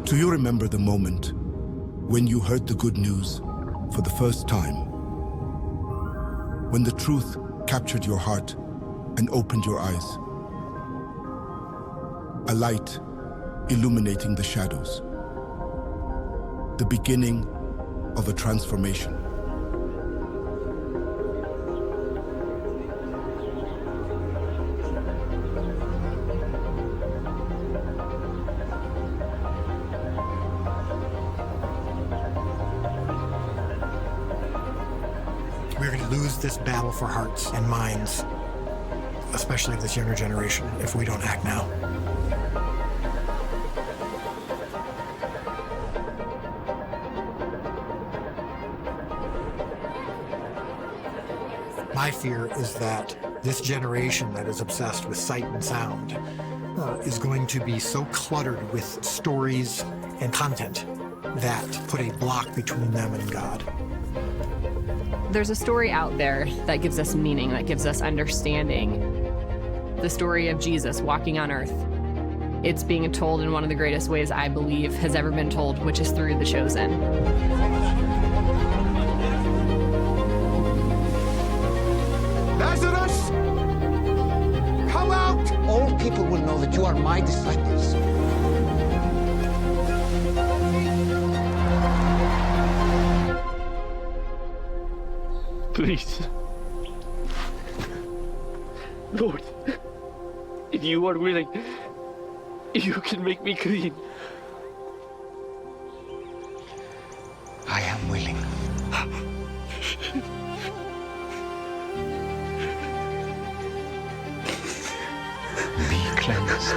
Do you remember the moment when you heard the good news for the first time? When the truth captured your heart and opened your eyes? A light illuminating the shadows. The beginning of a transformation. We're going to lose this battle for hearts and minds, especially of this younger generation, if we don't act now. My fear is that this generation that is obsessed with sight and sound is going to be so cluttered with stories and content that put a block between them and God. There's a story out there that gives us meaning, that gives us understanding. The story of Jesus walking on earth. It's being told in one of the greatest ways I believe has ever been told, which is through The Chosen. Lazarus! Come out! All people will know that you are my disciples. Please. Lord, if you are willing, you can make me clean. I am willing. Be cleansed.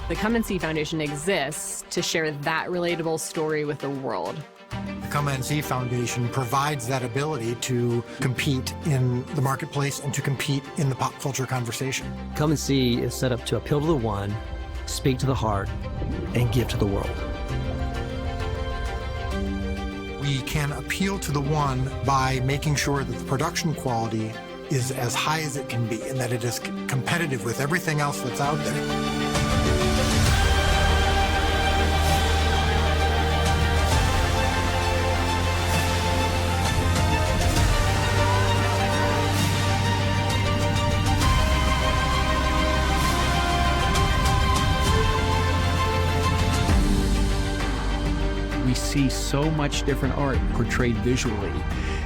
The Come and See Foundation exists to share that relatable story with the world. The Come and See Foundation provides that ability to compete in the marketplace and to compete in the pop culture conversation. Come and See is set up to appeal to the one, speak to the heart, and give to the world. We can appeal to the one by making sure that the production quality is as high as it can be and that it is competitive with everything else that's out there. We see so much different art portrayed visually.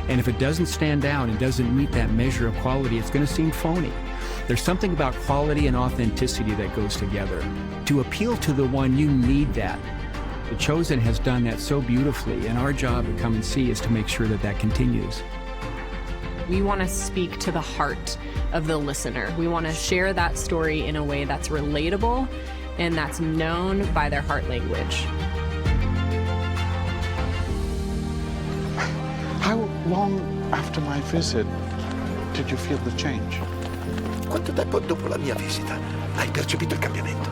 And if it doesn't stand out and doesn't meet that measure of quality, it's going to seem phony. There's something about quality and authenticity that goes together. To appeal to the one, you need that. The Chosen has done that so beautifully, and our job at Come and See is to make sure that that continues. We want to speak to the heart of the listener. We want to share that story in a way that's relatable and that's known by their heart language. How long after my visit did you feel the change? Quanto tempo dopo la mia visita hai percepito il cambiamento?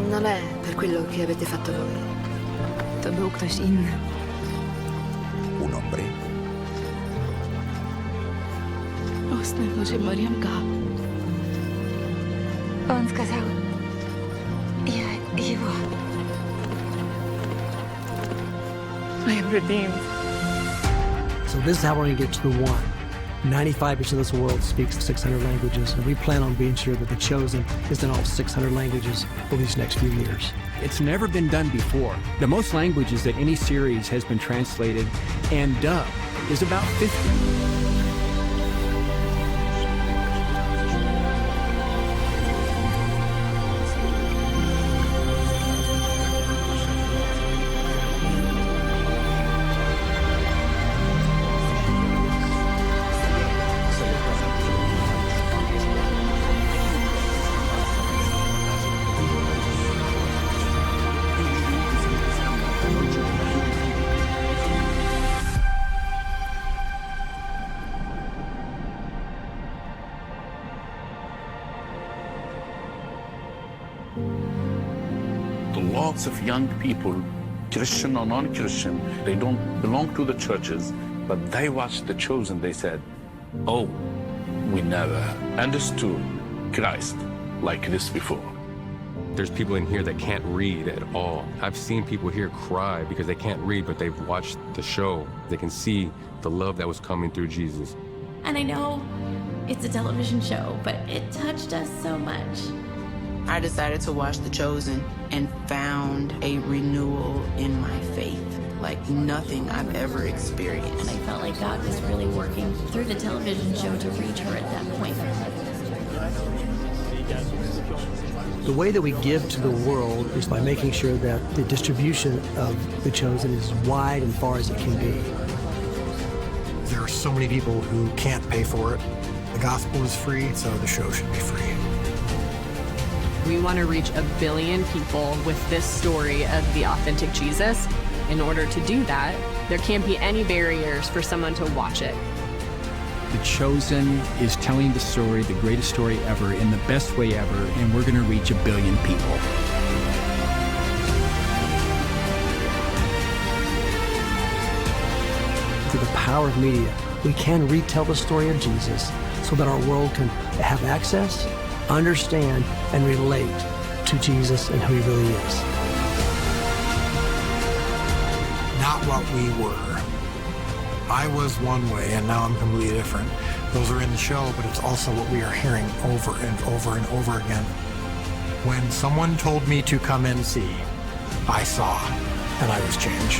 Non è per quello che avete fatto voi. To był ktoś inny. Un hombre. Oznajmił, że Mariamka. Он сказал, я его. I am redeemed. So this is how we're going to get to the one. 95% of this world speaks 600 languages, and we plan on being sure that The Chosen is in all 600 languages over these next few years. It's never been done before. The most languages that any series has been translated and dubbed is about 50. Lots of young people, Christian or non-Christian, they don't belong to the churches, but they watched The Chosen, they said, oh, we never understood Christ like this before. There's people in here that can't read at all. I've seen people here cry because they can't read, but they've watched the show. They can see the love that was coming through Jesus. And I know it's a television show, but it touched us so much. I decided to watch The Chosen and found a renewal in my faith like nothing I've ever experienced. And I felt like God was really working through the television show to reach her at that point. The way that we give to the world is by making sure that the distribution of The Chosen is wide and far as it can be. There are so many people who can't pay for it. The gospel is free, so the show should be free. We want to reach 1 billion people with this story of the authentic Jesus. In order to do that, there can't be any barriers for someone to watch it. The Chosen is telling the story, the greatest story ever, in the best way ever, and we're going to reach 1 billion people. Through the power of media, we can retell the story of Jesus so that our world can have access, understand, and relate to Jesus and who he really is. Not what we were. I was one way, and now I'm completely different. Those are in the show, but it's also what we are hearing over and over and over again. When someone told me to come and see, I saw, and I was changed.